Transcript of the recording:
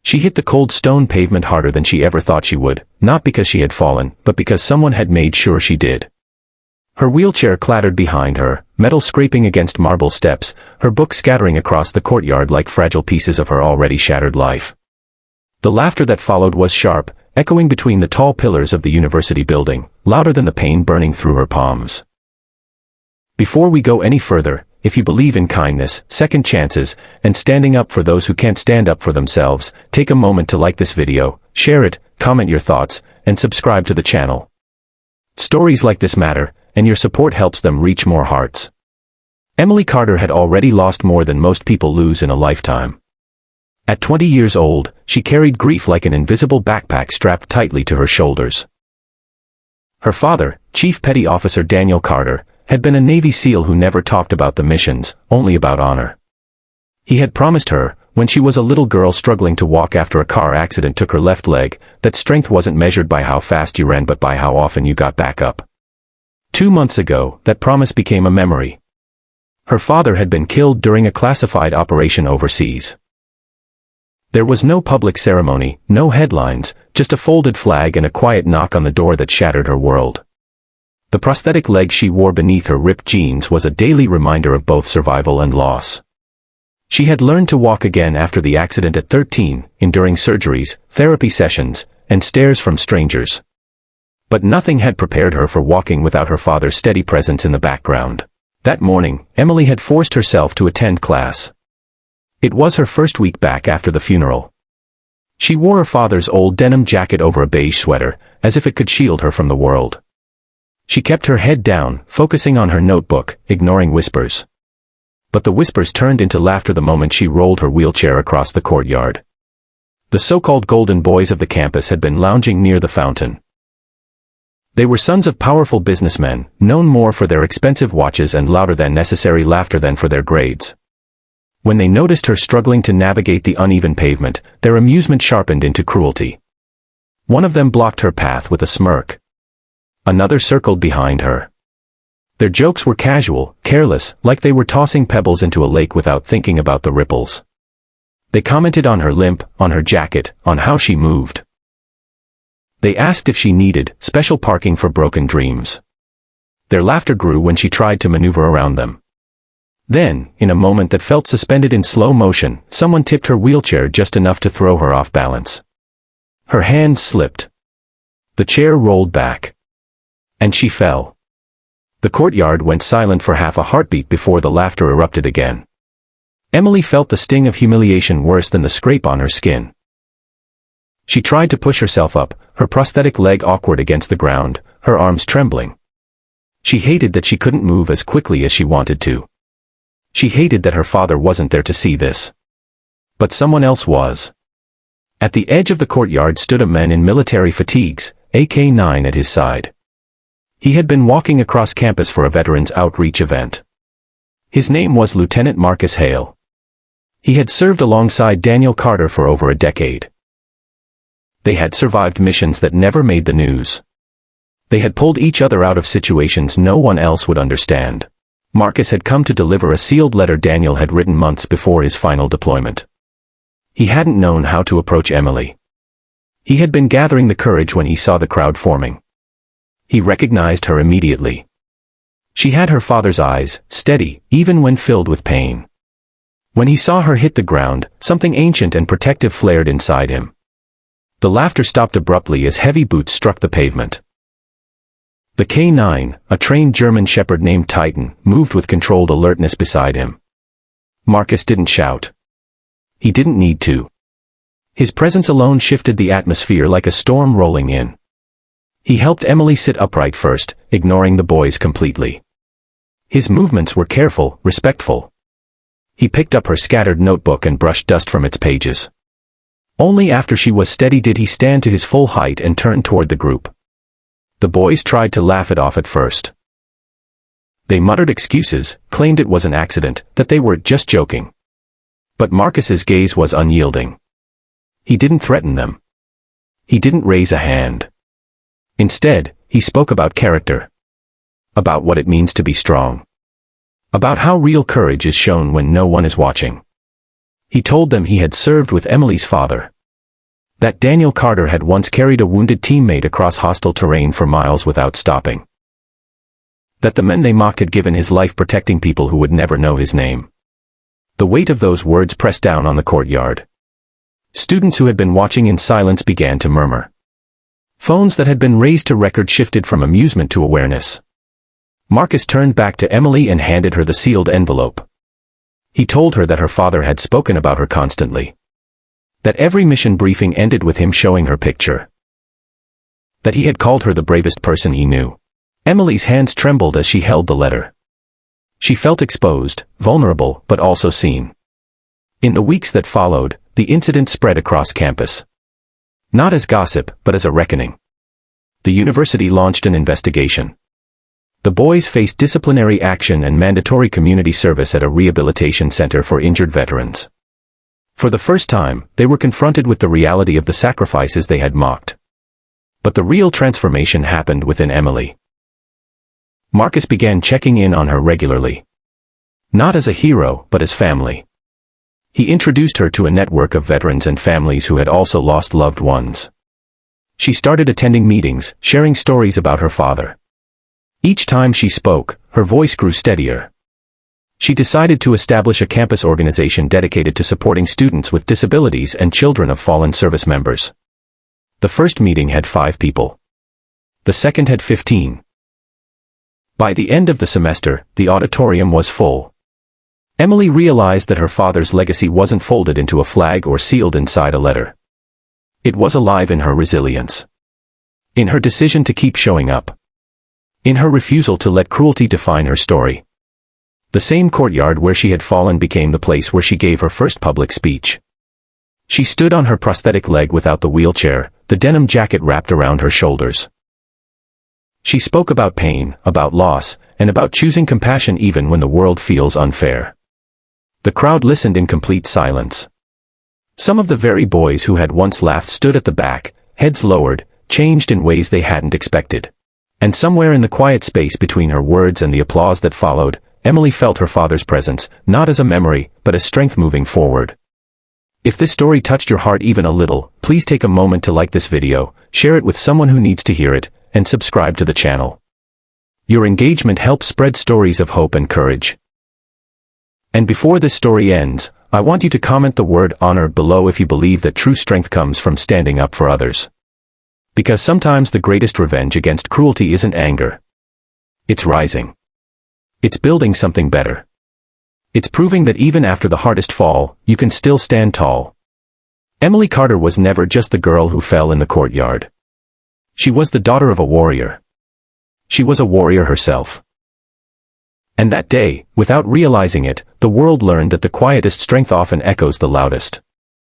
She hit the cold stone pavement harder than she ever thought she would, not because she had fallen, but because someone had made sure she did. Her wheelchair clattered behind her, metal scraping against marble steps, her book scattering across the courtyard like fragile pieces of her already shattered life. The laughter that followed was sharp, echoing between the tall pillars of the university building, louder than the pain burning through her palms. Before we go any further, if you believe in kindness, second chances, and standing up for those who can't stand up for themselves, take a moment to like this video, share it, comment your thoughts, and subscribe to the channel. Stories like this matter, and your support helps them reach more hearts. Emily Carter had already lost more than most people lose in a lifetime. At 20 years old, she carried grief like an invisible backpack strapped tightly to her shoulders. Her father, Chief Petty Officer Daniel Carter, had been a Navy SEAL who never talked about the missions, only about honor. He had promised her, when she was a little girl struggling to walk after a car accident took her left leg, that strength wasn't measured by how fast you ran but by how often you got back up. 2 months ago, that promise became a memory. Her father had been killed during a classified operation overseas. There was no public ceremony, no headlines, just a folded flag and a quiet knock on the door that shattered her world. The prosthetic leg she wore beneath her ripped jeans was a daily reminder of both survival and loss. She had learned to walk again after the accident at 13, enduring surgeries, therapy sessions, and stares from strangers. But nothing had prepared her for walking without her father's steady presence in the background. That morning, Emily had forced herself to attend class. It was her first week back after the funeral. She wore her father's old denim jacket over a beige sweater, as if it could shield her from the world. She kept her head down, focusing on her notebook, ignoring whispers. But the whispers turned into laughter the moment she rolled her wheelchair across the courtyard. The so-called golden boys of the campus had been lounging near the fountain. They were sons of powerful businessmen, known more for their expensive watches and louder than necessary laughter than for their grades. When they noticed her struggling to navigate the uneven pavement, their amusement sharpened into cruelty. One of them blocked her path with a smirk. Another circled behind her. Their jokes were casual, careless, like they were tossing pebbles into a lake without thinking about the ripples. They commented on her limp, on her jacket, on how she moved. They asked if she needed special parking for broken dreams. Their laughter grew when she tried to maneuver around them. Then, in a moment that felt suspended in slow motion, someone tipped her wheelchair just enough to throw her off balance. Her hands slipped. The chair rolled back. And she fell. The courtyard went silent for half a heartbeat before the laughter erupted again. Emily felt the sting of humiliation worse than the scrape on her skin. She tried to push herself up, her prosthetic leg awkward against the ground, her arms trembling. She hated that she couldn't move as quickly as she wanted to. She hated that her father wasn't there to see this. But someone else was. At the edge of the courtyard stood a man in military fatigues, AK-9 at his side. He had been walking across campus for a veterans outreach event. His name was Lieutenant Marcus Hale. He had served alongside Daniel Carter for over a decade. They had survived missions that never made the news. They had pulled each other out of situations no one else would understand. Marcus had come to deliver a sealed letter Daniel had written months before his final deployment. He hadn't known how to approach Emily. He had been gathering the courage when he saw the crowd forming. He recognized her immediately. She had her father's eyes, steady, even when filled with pain. When he saw her hit the ground, something ancient and protective flared inside him. The laughter stopped abruptly as heavy boots struck the pavement. The K-9, a trained German shepherd named Titan, moved with controlled alertness beside him. Marcus didn't shout. He didn't need to. His presence alone shifted the atmosphere like a storm rolling in. He helped Emily sit upright first, ignoring the boys completely. His movements were careful, respectful. He picked up her scattered notebook and brushed dust from its pages. Only after she was steady did he stand to his full height and turn toward the group. The boys tried to laugh it off at first. They muttered excuses, claimed it was an accident, that they were just joking. But Marcus's gaze was unyielding. He didn't threaten them. He didn't raise a hand. Instead, he spoke about character. About what it means to be strong. About how real courage is shown when no one is watching. He told them he had served with Emily's father. That Daniel Carter had once carried a wounded teammate across hostile terrain for miles without stopping. That the men they mocked had given his life protecting people who would never know his name. The weight of those words pressed down on the courtyard. Students who had been watching in silence began to murmur. Phones that had been raised to record shifted from amusement to awareness. Marcus turned back to Emily and handed her the sealed envelope. He told her that her father had spoken about her constantly. That every mission briefing ended with him showing her picture. That he had called her the bravest person he knew. Emily's hands trembled as she held the letter. She felt exposed, vulnerable, but also seen. In the weeks that followed, the incident spread across campus. Not as gossip, but as a reckoning. The university launched an investigation. The boys faced disciplinary action and mandatory community service at a rehabilitation center for injured veterans. For the first time, they were confronted with the reality of the sacrifices they had mocked. But the real transformation happened within Emily. Marcus began checking in on her regularly. Not as a hero, but as family. He introduced her to a network of veterans and families who had also lost loved ones. She started attending meetings, sharing stories about her father. Each time she spoke, her voice grew steadier. She decided to establish a campus organization dedicated to supporting students with disabilities and children of fallen service members. The first meeting had 5 people. The second had 15. By the end of the semester, the auditorium was full. Emily realized that her father's legacy wasn't folded into a flag or sealed inside a letter. It was alive in her resilience. In her decision to keep showing up. In her refusal to let cruelty define her story. The same courtyard where she had fallen became the place where she gave her first public speech. She stood on her prosthetic leg without the wheelchair, the denim jacket wrapped around her shoulders. She spoke about pain, about loss, and about choosing compassion even when the world feels unfair. The crowd listened in complete silence. Some of the very boys who had once laughed stood at the back, heads lowered, changed in ways they hadn't expected. And somewhere in the quiet space between her words and the applause that followed, Emily felt her father's presence, not as a memory, but as strength moving forward. If this story touched your heart even a little, please take a moment to like this video, share it with someone who needs to hear it, and subscribe to the channel. Your engagement helps spread stories of hope and courage. And before this story ends, I want you to comment the word honor below if you believe that true strength comes from standing up for others. Because sometimes the greatest revenge against cruelty isn't anger. It's rising. It's building something better. It's proving that even after the hardest fall, you can still stand tall. Emily Carter was never just the girl who fell in the courtyard. She was the daughter of a warrior. She was a warrior herself. And that day, without realizing it, the world learned that the quietest strength often echoes the loudest.